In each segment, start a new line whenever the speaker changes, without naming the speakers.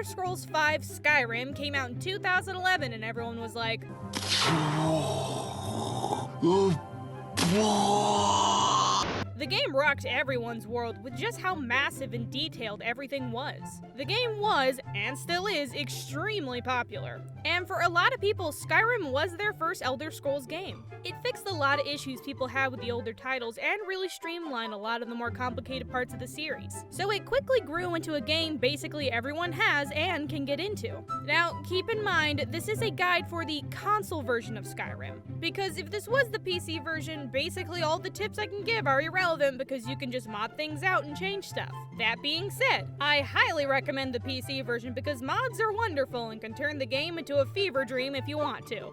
Elder Scrolls V Skyrim came out in 2011 and everyone was like, the game rocked everyone's world with just how massive and detailed everything was. The game was, and still is, extremely popular. And for a lot of people, Skyrim was their first Elder Scrolls game. It fixed a lot of issues people had with the older titles and really streamlined a lot of the more complicated parts of the series. So it quickly grew into a game basically everyone has and can get into. Now, keep in mind, this is a guide for the console version of Skyrim, because if this was the PC version, basically all the tips I can give are irrelevant because you can just mod things out and change stuff. That being said, I highly recommend the PC version because mods are wonderful and can turn the game into a fever dream if you want to.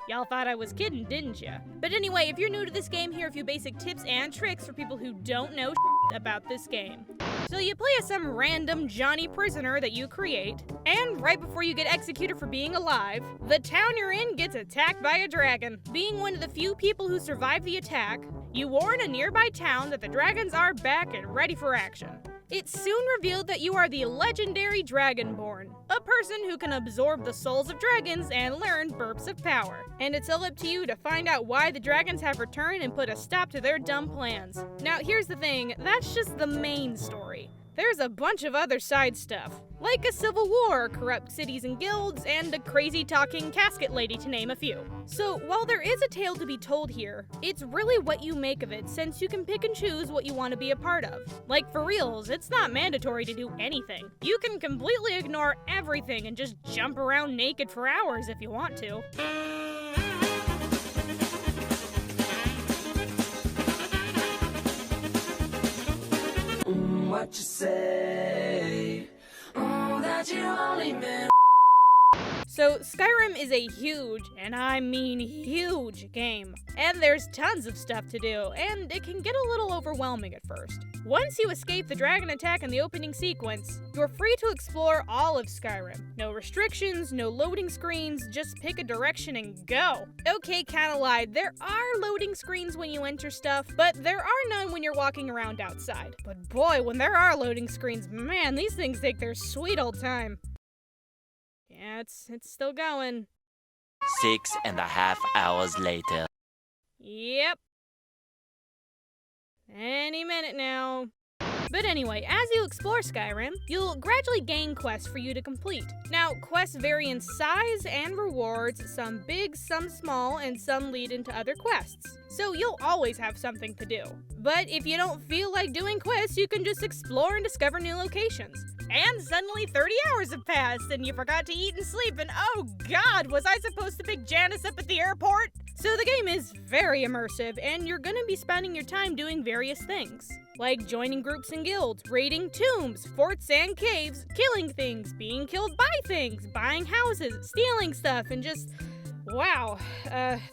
Y'all thought I was kidding, didn't ya? But anyway, if you're new to this game, here are a few basic tips and tricks for people who don't know about this game. So you play as some random Johnny prisoner that you create, and right before you get executed for being alive, the town you're in gets attacked by a dragon. Being one of the few people who survived the attack, you warn a nearby town that the dragons are back and ready for action. It's soon revealed that you are the legendary Dragonborn, a person who can absorb the souls of dragons and learn burps of power. And it's all up to you to find out why the dragons have returned and put a stop to their dumb plans. Now here's the thing, that's just the main story. There's a bunch of other side stuff, like a civil war, corrupt cities and guilds, and a crazy talking casket lady to name a few. So while there is a tale to be told here, it's really what you make of it, since you can pick and choose what you want to be a part of. Like for reals, it's not mandatory to do anything. You can completely ignore everything and just jump around naked for hours if you want to.
What you say? That you only meant.
So Skyrim is a huge, and I mean huge, game. And there's tons of stuff to do, and it can get a little overwhelming at first. Once you escape the dragon attack in the opening sequence, you're free to explore all of Skyrim. No restrictions, no loading screens, just pick a direction and go. Okay, kinda lied, there are loading screens when you enter stuff, but there are none when you're walking around outside. But boy, when there are loading screens, man, these things take their sweet old time. Yeah, it's still going.
6.5 hours later.
Yep. Any minute now. But anyway, as you explore Skyrim, you'll gradually gain quests for you to complete. Now, quests vary in size and rewards, some big, some small, and some lead into other quests. So you'll always have something to do. But if you don't feel like doing quests, you can just explore and discover new locations. And suddenly 30 hours have passed and you forgot to eat and sleep and oh god, was I supposed to pick Janice up at the airport? So the game is very immersive and you're gonna be spending your time doing various things. Like joining groups and guilds, raiding tombs, forts and caves, killing things, being killed by things, buying houses, stealing stuff, and just... wow,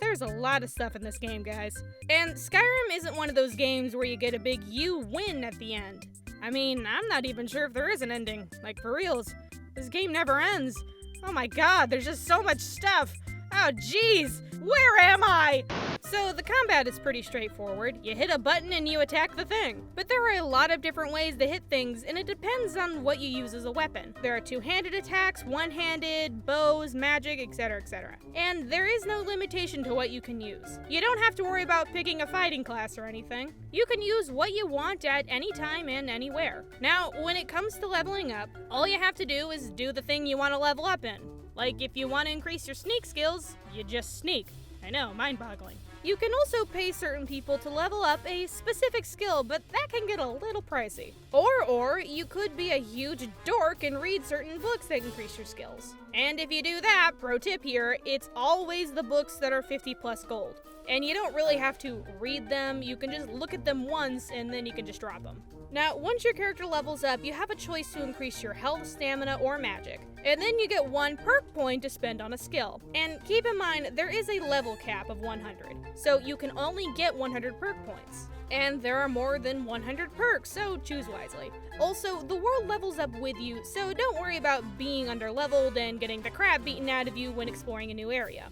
there's a lot of stuff in this game, guys. And Skyrim isn't one of those games where you get a big you win at the end. I mean, I'm not even sure if there is an ending. Like, for reals, this game never ends. Oh my god, there's just so much stuff. Oh jeez, where am I? So the combat is pretty straightforward. You hit a button and you attack the thing. But there are a lot of different ways to hit things, and it depends on what you use as a weapon. There are two-handed attacks, one-handed, bows, magic, etc., etc. And there is no limitation to what you can use. You don't have to worry about picking a fighting class or anything. You can use what you want at any time and anywhere. Now, when it comes to leveling up, all you have to do is do the thing you want to level up in. Like, if you want to increase your sneak skills, you just sneak. I know, mind-boggling. You can also pay certain people to level up a specific skill, but that can get a little pricey. Or you could be a huge dork and read certain books that increase your skills. And if you do that, pro tip here, it's always the books that are 50 plus gold. And you don't really have to read them, you can just look at them once and then you can just drop them. Now, once your character levels up, you have a choice to increase your health, stamina, or magic. And then you get 1 perk point to spend on a skill. And keep in mind, there is a level cap of 100, so you can only get 100 perk points. And there are more than 100 perks, so choose wisely. Also, the world levels up with you, so don't worry about being underleveled and getting the crap beaten out of you when exploring a new area.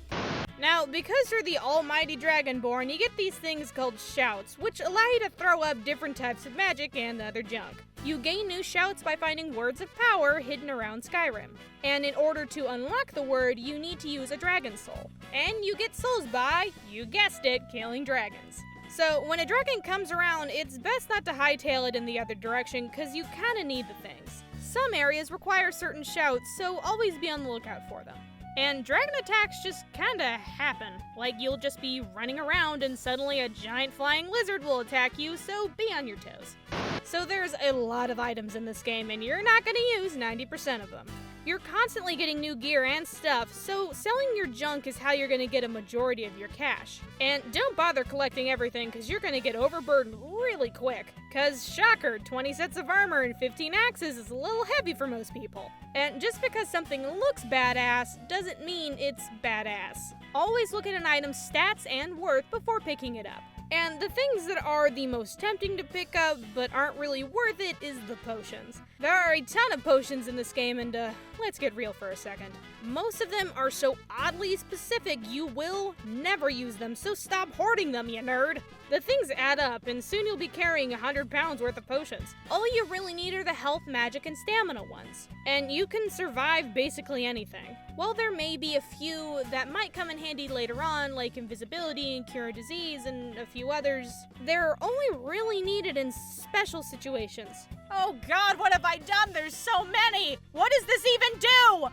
Now, because you're the almighty Dragonborn, you get these things called shouts, which allow you to throw up different types of magic and other junk. You gain new shouts by finding words of power hidden around Skyrim. And in order to unlock the word, you need to use a dragon soul. And you get souls by, you guessed it, killing dragons. So when a dragon comes around, it's best not to hightail it in the other direction, because you kinda need the things. Some areas require certain shouts, so always be on the lookout for them. And dragon attacks just kinda happen. Like, you'll just be running around and suddenly a giant flying lizard will attack you, so be on your toes. So there's a lot of items in this game, and you're not gonna use 90% of them. You're constantly getting new gear and stuff, so selling your junk is how you're gonna get a majority of your cash. And don't bother collecting everything, because you're gonna get overburdened really quick. Cause shocker, 20 sets of armor and 15 axes is a little heavy for most people. And just because something looks badass doesn't mean it's badass. Always look at an item's stats and worth before picking it up. And the things that are the most tempting to pick up but aren't really worth it is the potions. There are a ton of potions in this game, and let's get real for a second. Most of them are so oddly specific you will never use them, so stop hoarding them, you nerd. The things add up, and soon you'll be carrying 100 pounds worth of potions. All you really need are the health, magic, and stamina ones. And you can survive basically anything. While there may be a few that might come in handy later on, like invisibility and cure disease and a few others, they're only really needed in special situations. Oh god, what have I done? There's so many! What does this even do?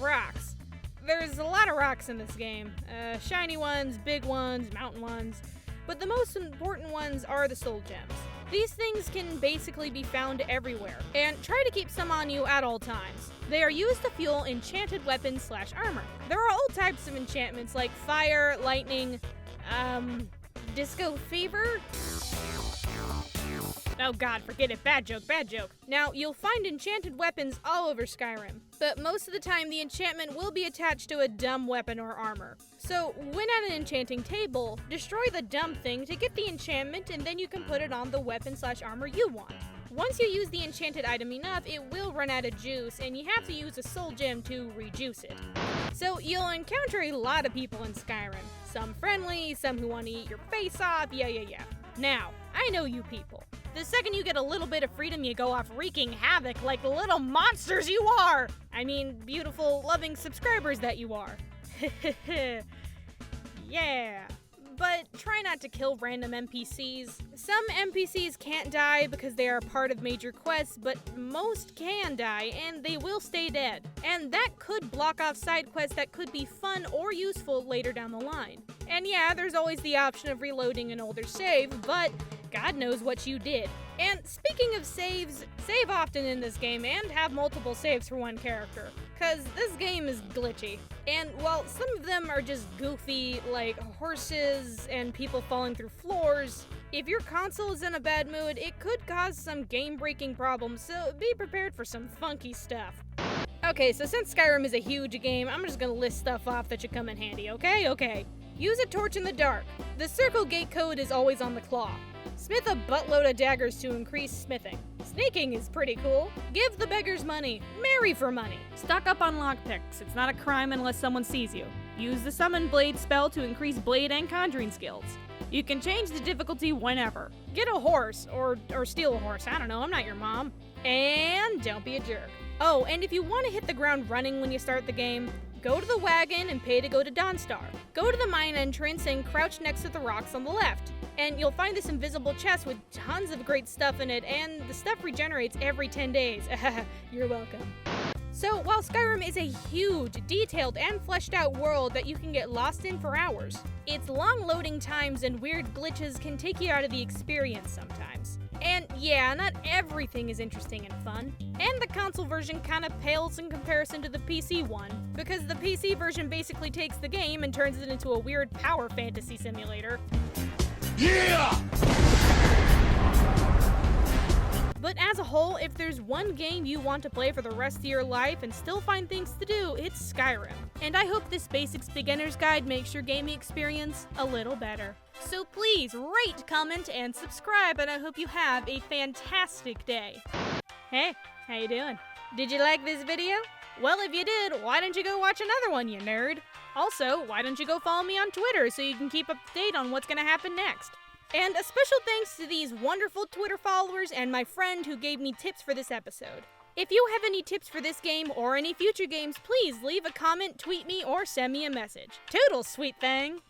Rocks. There's a lot of rocks in this game. Shiny ones, big ones, mountain ones. But the most important ones are the soul gems. These things can basically be found everywhere, and try to keep some on you at all times. They are used to fuel enchanted weapons/armor. There are all types of enchantments like fire, lightning, disco fever? Oh god, forget it. Bad joke, bad joke. Now, you'll find enchanted weapons all over Skyrim, but most of the time the enchantment will be attached to a dumb weapon or armor. So, when at an enchanting table, destroy the dumb thing to get the enchantment, and then you can put it on the weapon/armor you want. Once you use the enchanted item enough, it will run out of juice, and you have to use a soul gem to rejuice it. So, you'll encounter a lot of people in Skyrim. Some friendly, some who want to eat your face off, yeah. Now, I know you people. The second you get a little bit of freedom, you go off wreaking havoc like the little monsters you are! I mean, beautiful, loving subscribers that you are. Yeah. But try not to kill random NPCs. Some NPCs can't die because they are part of major quests, but most can die, and they will stay dead. And that could block off side quests that could be fun or useful later down the line. And yeah, there's always the option of reloading an older save, but God knows what you did. And speaking of saves, save often in this game and have multiple saves for one character, cause this game is glitchy. And while some of them are just goofy, like horses and people falling through floors, if your console is in a bad mood, it could cause some game-breaking problems, so be prepared for some funky stuff. Okay, so since Skyrim is a huge game, I'm just gonna list stuff off that should come in handy, okay? Okay. Use a torch in the dark. The circle gate code is always on the claw. Smith a buttload of daggers to increase smithing. Sneaking is pretty cool. Give the beggars money. Marry for money. Stock up on lockpicks. It's not a crime unless someone sees you. Use the summon blade spell to increase blade and conjuring skills. You can change the difficulty whenever. Get a horse, or steal a horse. I don't know, I'm not your mom. And don't be a jerk. Oh, and if you want to hit the ground running when you start the game, go to the wagon and pay to go to Dawnstar. Go to the mine entrance and crouch next to the rocks on the left. And you'll find this invisible chest with tons of great stuff in it, and the stuff regenerates every 10 days. You're welcome. So, while Skyrim is a huge, detailed, and fleshed out world that you can get lost in for hours, its long loading times and weird glitches can take you out of the experience sometimes. And yeah, not everything is interesting and fun. And the console version kinda pales in comparison to the PC one, because the PC version basically takes the game and turns it into a weird power fantasy simulator.
Yeah!
But as a whole, if there's one game you want to play for the rest of your life and still find things to do, it's Skyrim. And I hope this Basics Beginner's Guide makes your gaming experience a little better. So please rate, comment, and subscribe, and I hope you have a fantastic day. Hey, how you doing? Did you like this video? Well, if you did, why don't you go watch another one, you nerd? Also, why don't you go follow me on Twitter so you can keep up to date on what's going to happen next? And a special thanks to these wonderful Twitter followers and my friend who gave me tips for this episode. If you have any tips for this game or any future games, please leave a comment, tweet me, or send me a message. Toodles, sweet thing!